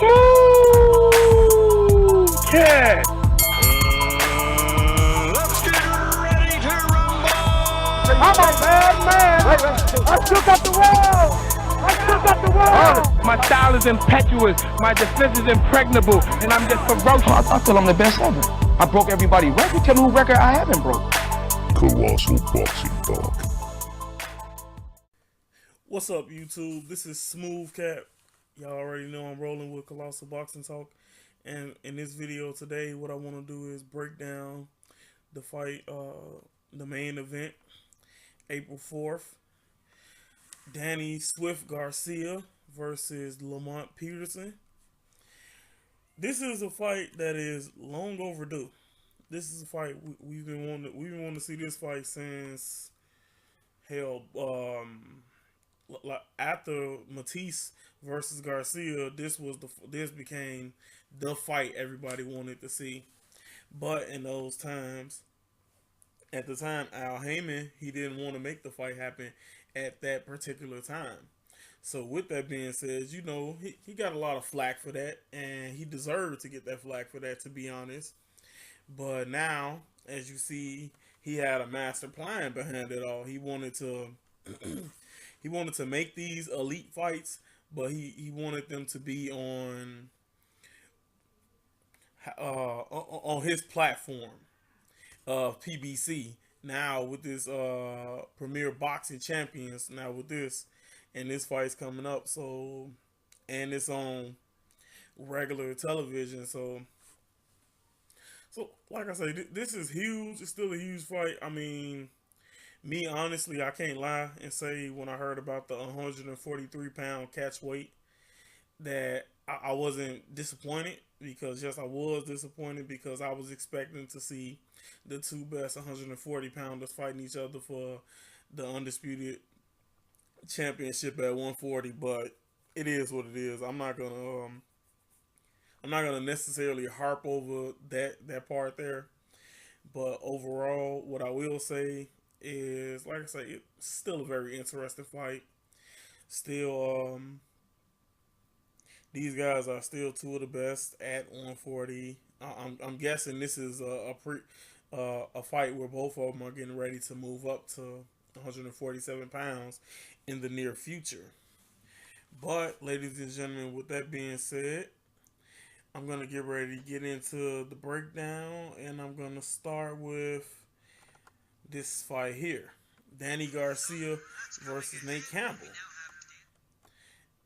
Woo! Cat! Let's get ready to rumble! I'm a bad man! I still got the world! I still got the world! My style is impetuous, my defense is impregnable, and I'm just ferocious. I feel I'm the best ever. I broke everybody's record. Tell me who record I haven't broke. Colossal Boxing Talk. What's up, YouTube? This is Smooth Cap. Y'all already know I'm rolling with Colossal Boxing Talk. And in this video today, what I want to do is break down the fight, the main event, April 4th. Danny Swift Garcia versus Lamont Peterson. This is a fight that is long overdue. This is a fight we've been wanting to see this fight since hell. After Matisse versus Garcia, this became the fight everybody wanted to see. But in those times, at the time, Al Heyman, he didn't want to make the fight happen at that particular time. So with that being said, you know, he got a lot of flack for that, and he deserved to get that flack for that, to be honest. But now, as you see, he had a master plan behind it all. He wanted to he wanted to make these elite fights, but he wanted them to be on his platform of PBC. Now with this Premier Boxing Champions, now with this, and this fight's coming up, so, and it's on regular television, so like I say, this is huge. It's still a huge fight. I mean, me, honestly, I can't lie and say when I heard about the 143-pound catch weight that I wasn't disappointed, because yes, I was disappointed because I was expecting to see the two best 140-pounders fighting each other for the undisputed championship at 140, but it is what it is. I'm not gonna necessarily harp over that part there, but overall, what I will say is, like I say, it's still a very interesting fight. Still, these guys are still two of the best at 140. I'm guessing this is a fight where both of them are getting ready to move up to 147 pounds in the near future. But, ladies and gentlemen, with that being said, I'm going to get ready to get into the breakdown, and I'm going to start with this fight here. Danny Garcia versus Nate Campbell.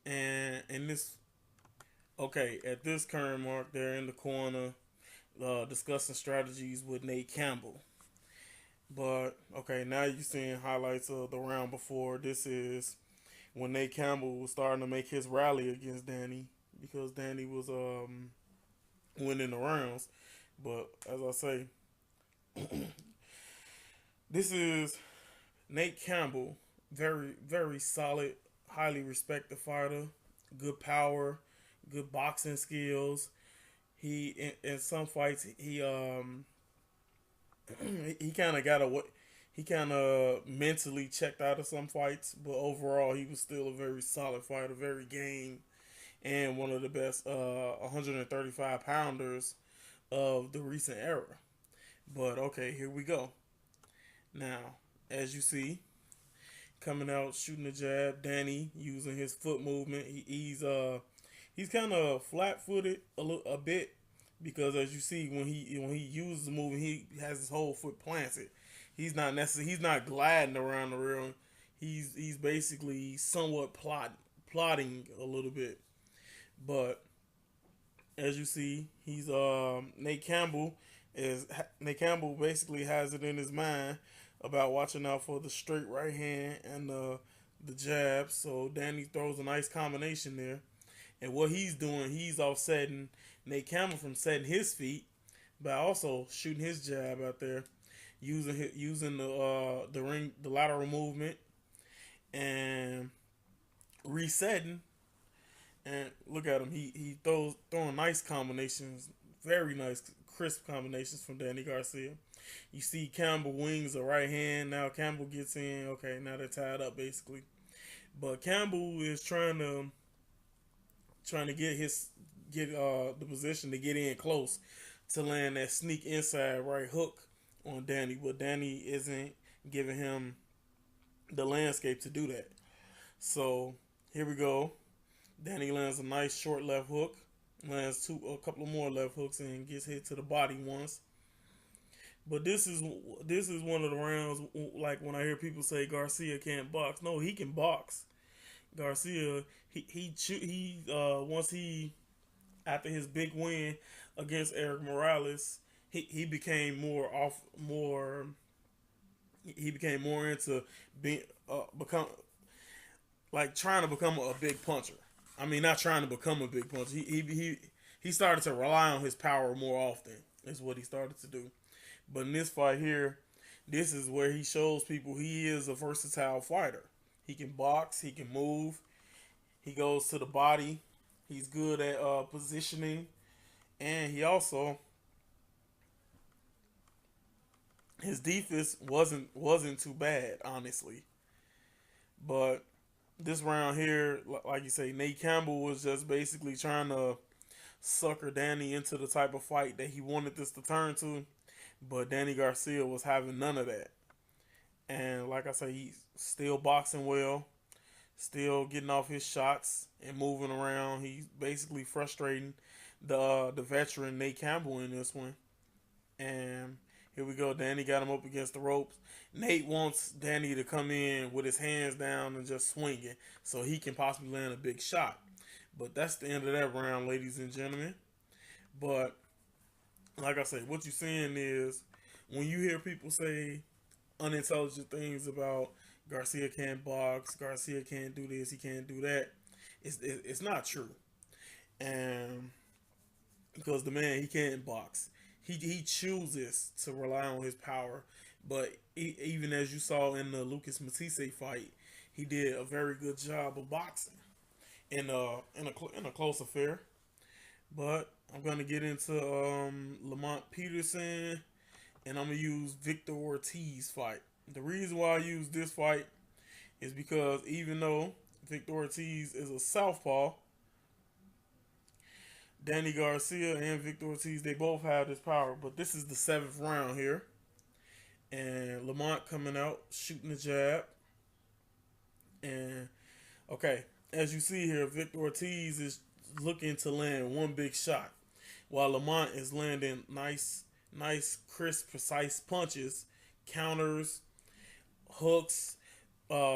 And in this, okay, at this current mark, they're in the corner discussing strategies with Nate Campbell. But, okay, now you're seeing highlights of the round before. This is when Nate Campbell was starting to make his rally against Danny, because Danny was winning the rounds. But, as I say, this is Nate Campbell, very, very solid, highly respected fighter, good power, good boxing skills. He in some fights he kind of mentally checked out of some fights, but overall he was still a very solid fighter, very game, and one of the best 135 pounders of the recent era. But okay, here we go. Now, as you see, coming out shooting a jab, Danny using his foot movement. He's kind of flat-footed a bit, because as you see, when he uses the movement, he has his whole foot planted. He's not gliding around the ring. He's basically somewhat plotting a little bit. But as you see, he's Nate Campbell basically has it in his mind about watching out for the straight right hand and the jab. So Danny throws a nice combination there. And what he's doing, he's offsetting Nate Campbell from setting his feet by also shooting his jab out there, using the lateral movement and resetting. And look at him, he throwing nice combinations, very nice crisp combinations from Danny Garcia. You see Campbell wings a right hand. Now Campbell gets in. Okay, now they're tied up basically. But Campbell is trying to get get the position to get in close to land that sneak inside right hook on Danny, but Danny isn't giving him the landscape to do that. So here we go. Danny lands a nice short left hook, lands a couple of more left hooks, and gets hit to the body once. But this is one of the rounds, like when I hear people say Garcia can't box. No, he can box. Garcia, once he after his big win against Eric Morales, he became more into being trying to become a big puncher. I mean, not trying to become a big puncher. He started to rely on his power more often. Is what he started to do. But in this fight here, this is where he shows people he is a versatile fighter. He can box, he can move, he goes to the body, he's good at positioning, and he also, his defense wasn't too bad, honestly. But this round here, like you say, Nate Campbell was just basically trying to sucker Danny into the type of fight that he wanted this to turn to. But Danny Garcia was having none of that. And like I say, he's still boxing well, still getting off his shots and moving around. He's basically frustrating the veteran Nate Campbell in this one. And here we go. Danny got him up against the ropes. Nate wants Danny to come in with his hands down and just swinging so he can possibly land a big shot. But that's the end of that round, ladies and gentlemen. But like I say, what you're seeing is when you hear people say unintelligent things about Garcia can't box, Garcia can't do this, he can't do that, it's not true. And because the man, he can't box. He chooses to rely on his power. But even as you saw in the Lucas Matisse fight, he did a very good job of boxing in a close affair. But I'm going to get into Lamont Peterson, and I'm going to use Victor Ortiz fight. The reason why I use this fight is because even though Victor Ortiz is a southpaw, Danny Garcia and Victor Ortiz, they both have this power. But this is the 7th round here. And Lamont coming out, shooting the jab. And, okay, as you see here, Victor Ortiz is looking to land one big shot, while Lamont is landing nice, crisp, precise punches, counters, hooks,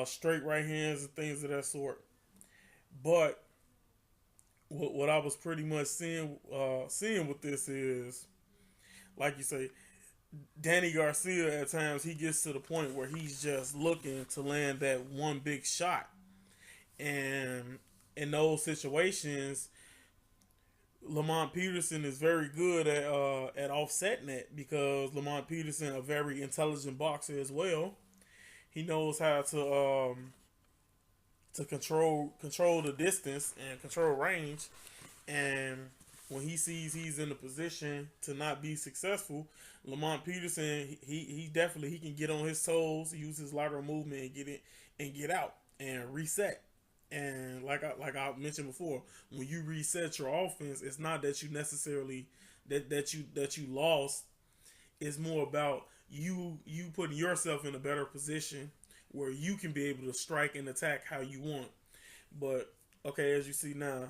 straight right hands, and things of that sort. But what I was pretty much seeing with this is, like you say, Danny Garcia at times he gets to the point where he's just looking to land that one big shot, and in those situations, Lamont Peterson is very good at offsetting it, because Lamont Peterson, a very intelligent boxer as well, he knows how to control the distance and control range. And when he sees he's in a position to not be successful, Lamont Peterson he definitely can get on his toes, use his lateral movement, and get it and get out and reset. And like I mentioned before, when you reset your offense, it's not that you necessarily that you lost. It's more about you putting yourself in a better position where you can be able to strike and attack how you want. But okay, as you see now,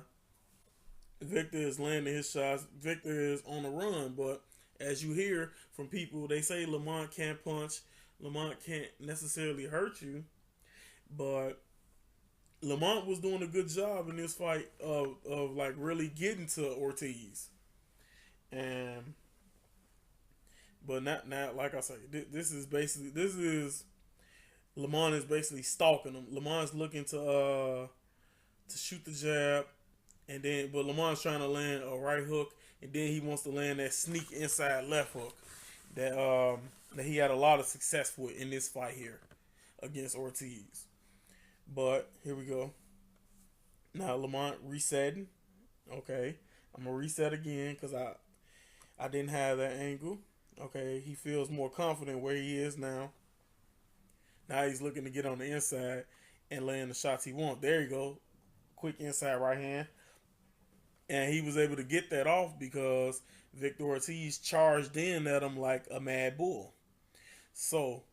Victor is landing his shots. Victor is on the run, but as you hear from people, they say Lamont can't punch. Lamont can't necessarily hurt you, but Lamont was doing a good job in this fight of like really getting to Ortiz. And but not like I say, this is Lamont is basically stalking him. Lamont's looking to shoot the jab, but Lamont's trying to land a right hook, and then he wants to land that sneak inside left hook that he had a lot of success with in this fight here against Ortiz. But here we go. Now Lamont resetting. Okay, I'm gonna reset again because I didn't have that angle. Okay, he feels more confident where he is now. Now he's looking to get on the inside and land the shots he wants. There you go. Quick inside right hand. And he was able to get that off because Victor Ortiz charged in at him like a mad bull. So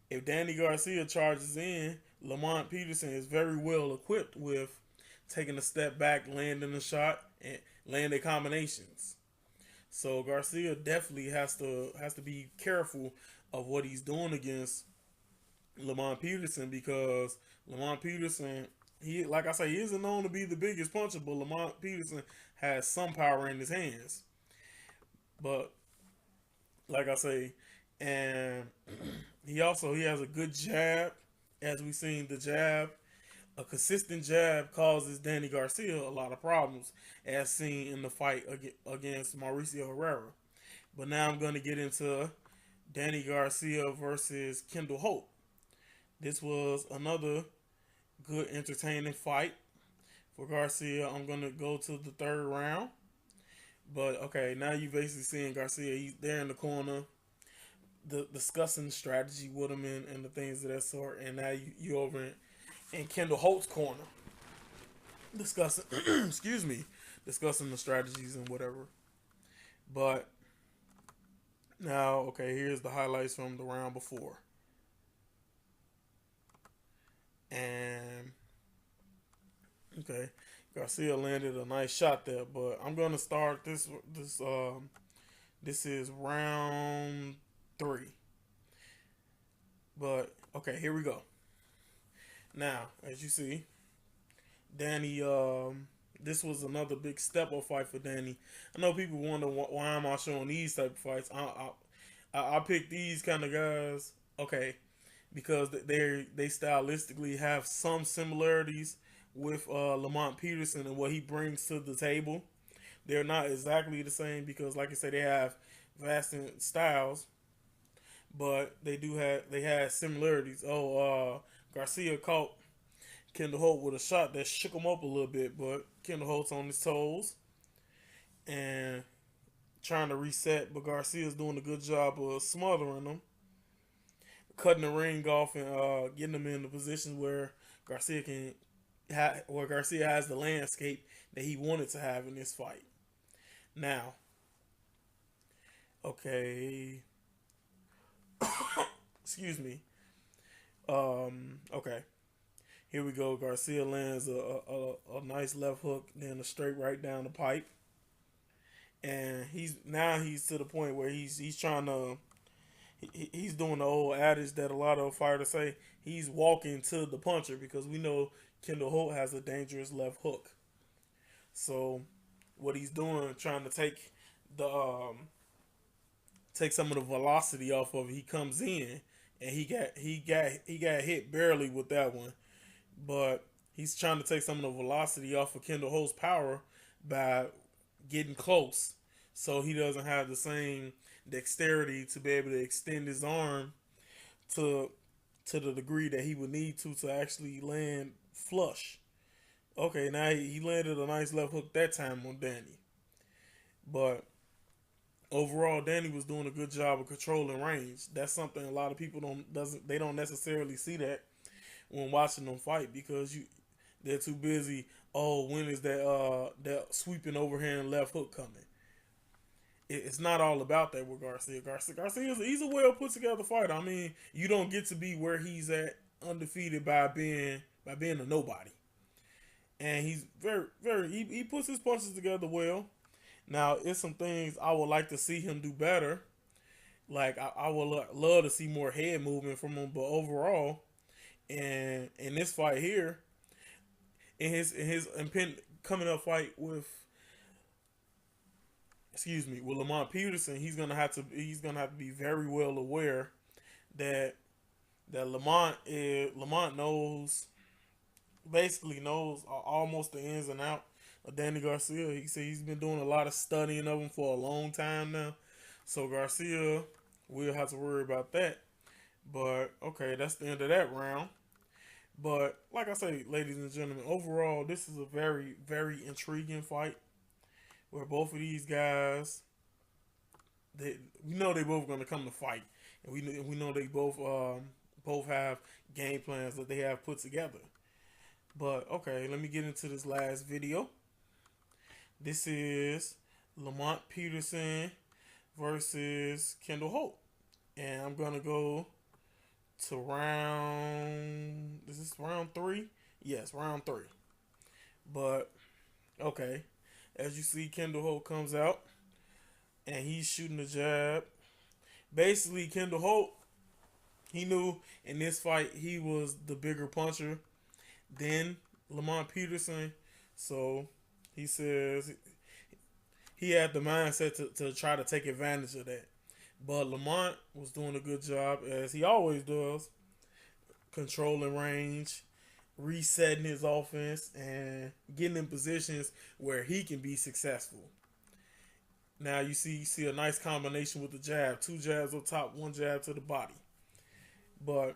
if Danny Garcia charges in, Lamont Peterson is very well equipped with taking a step back, landing a shot, and landing combinations. So Garcia definitely has to be careful of what he's doing against Lamont Peterson, because Lamont Peterson, he, like I say, he isn't known to be the biggest puncher, but Lamont Peterson has some power in his hands. But like I say, and he has a good jab. As we've seen, the jab, a consistent jab causes Danny Garcia a lot of problems, as seen in the fight against Mauricio Herrera. But now I'm going to get into Danny Garcia versus Kendall Holt. This was another good, entertaining fight for Garcia. I'm going to go to the third round. But, okay, now you basically seeing Garcia. He's there in the corner, discussing strategy with him and the things of that sort. And now you over in Kendall Holt's corner, discussing, discussing the strategies and whatever. But now, okay, here's the highlights from the round before. And okay, Garcia landed a nice shot there, but I'm gonna start this is round 3. But okay, here we go. Now, as you see, Danny, this was another big step up fight for Danny. I know people wonder why am I showing these type of fights. I picked these kind of guys, okay, because they stylistically have some similarities with Lamont Peterson and what he brings to the table. They're not exactly the same because, like I said, they have vast styles, but they had similarities. Garcia caught Kendall Holt with a shot that shook him up a little bit, but Kendall Holt's on his toes and trying to reset, but Garcia's doing a good job of smothering him, cutting the ring off and getting him in the position where Garcia has the landscape that he wanted to have in this fight. Now, okay, excuse me. Okay, here we go. Garcia lands a nice left hook, then a straight right down the pipe, and he's to the point where he's trying to. He's doing the old adage that a lot of fighters say. He's walking to the puncher because we know Kendall Holt has a dangerous left hook. So what he's doing, trying to take some of the velocity off of it. He comes in and he got hit barely with that one, but he's trying to take some of the velocity off of Kendall Holt's power by getting close, so he doesn't have the same dexterity to be able to extend his arm to the degree that he would need to actually land flush. Okay, now he landed a nice left hook that time on Danny. But overall, Danny was doing a good job of controlling range. That's something a lot of people don't necessarily see that when watching them fight, because they're too busy. Oh, when is that sweeping overhand left hook coming? It's not all about that with Garcia. He's a well put together fighter. I mean, you don't get to be where he's at undefeated by being a nobody. And he's he puts his punches together well. Now, it's some things I would like to see him do better. Like I would love to see more head movement from him. But overall, and in this fight here, in his coming up fight with Lamont Peterson, he's gonna have to be very well aware that Lamont basically knows almost the ins and out of Danny Garcia. He said he's been doing a lot of studying of him for a long time now. So Garcia will have to worry about that. But okay, that's the end of that round. But like I say, ladies and gentlemen, overall, this is a very, very intriguing fight where both of these guys, we know they both going to come to fight, and we know they both have game plans that they have put together. But okay, let me get into this last video. This is Lamont Peterson versus Kendall Holt. And I'm going to go to round... Is this round 3? Yes, round 3. But, okay. As you see, Kendall Holt comes out. And he's shooting a jab. Basically, Kendall Holt, he knew in this fight he was the bigger puncher than Lamont Peterson. So, he says he had the mindset to try to take advantage of that. But Lamont was doing a good job, as he always does, controlling range, resetting his offense, and getting in positions where he can be successful. Now you see a nice combination with the jab. 2 jabs on top, 1 jab to the body. But,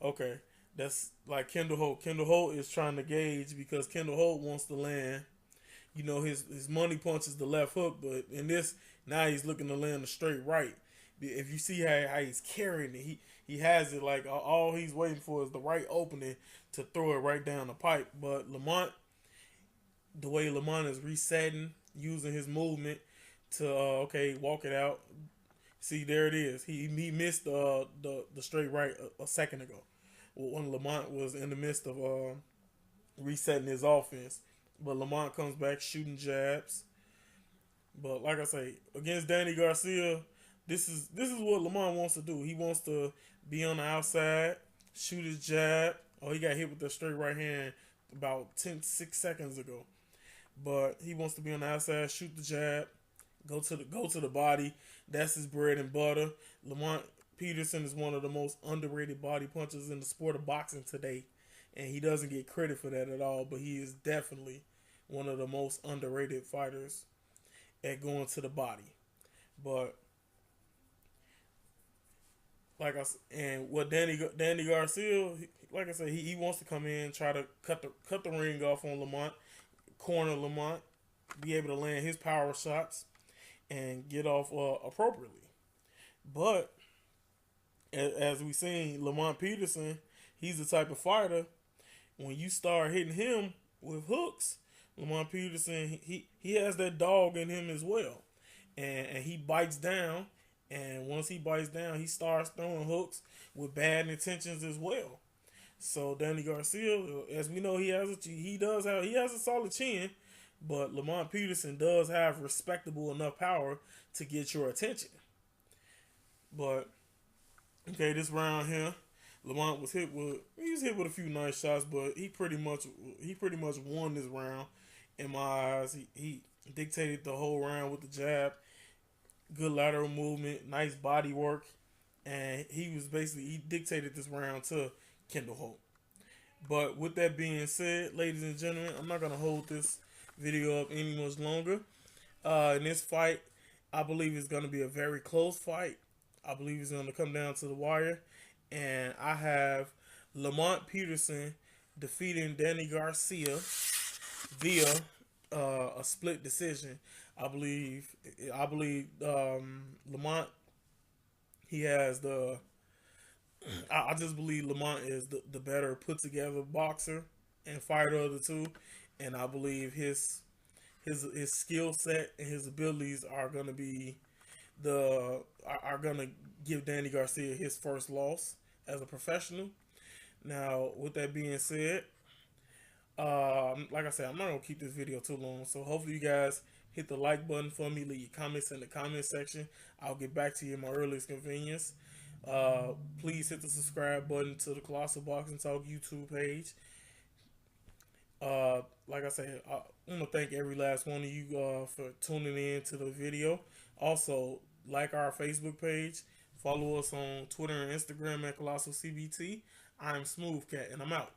okay, that's like Kendall Holt. Kendall Holt is trying to gauge, because Kendall Holt wants to land. You know, his money punch is the left hook, but in this, now he's looking to land a straight right. If you see how he's carrying it, he has it like all he's waiting for is the right opening to throw it right down the pipe. But Lamont, the way Lamont is resetting, using his movement to walk it out. See, there it is. He missed the straight right a second ago when Lamont was in the midst of resetting his offense. But Lamont comes back shooting jabs. But like I say, against Danny Garcia, this is what Lamont wants to do. He wants to be on the outside, shoot his jab. Oh, he got hit with that straight right hand about 6 seconds ago. But he wants to be on the outside, shoot the jab, go to the body. That's his bread and butter. Lamont Peterson is one of the most underrated body punchers in the sport of boxing today, and he doesn't get credit for that at all. But he is definitely one of the most underrated fighters at going to the body. But like I said, and what Danny Garcia, like I said, he wants to come in, try to cut the ring off on Lamont, corner Lamont, be able to land his power shots and get off appropriately. But as we seen, Lamont Peterson, he's the type of fighter, when you start hitting him with hooks, Lamont Peterson, he has that dog in him as well. And he bites down. And once he bites down, he starts throwing hooks with bad intentions as well. So Danny Garcia, as we know, he has a solid chin, but Lamont Peterson does have respectable enough power to get your attention. But okay, this round here, Lamont was hit with a few nice shots, but he pretty much won this round in my eyes. He dictated the whole round with the jab. Good lateral movement, nice body work, and he dictated this round to Kendall Holt. But with that being said, ladies and gentlemen, I'm not going to hold this video up any much longer. In this fight, I believe it's going to be a very close fight. I believe it's going to come down to the wire, and I have Lamont Peterson defeating Danny Garcia via a split decision. I believe Lamont, he has I just believe Lamont is the better put together boxer and fighter of the two, and I believe his skill set and his abilities are gonna give Danny Garcia his first loss as a professional. Now, with that being said, like I said, I'm not gonna keep this video too long, so hopefully you guys hit the like button for me, leave your comments in the comment section. I'll get back to you in my earliest convenience. Please hit the subscribe button to the Colossal Boxing Talk YouTube page. Like I said, I want to thank every last one of you for tuning in to the video. Also, like our Facebook page. Follow us on Twitter and Instagram at Colossal CBT. I'm Smooth Cat, and I'm out.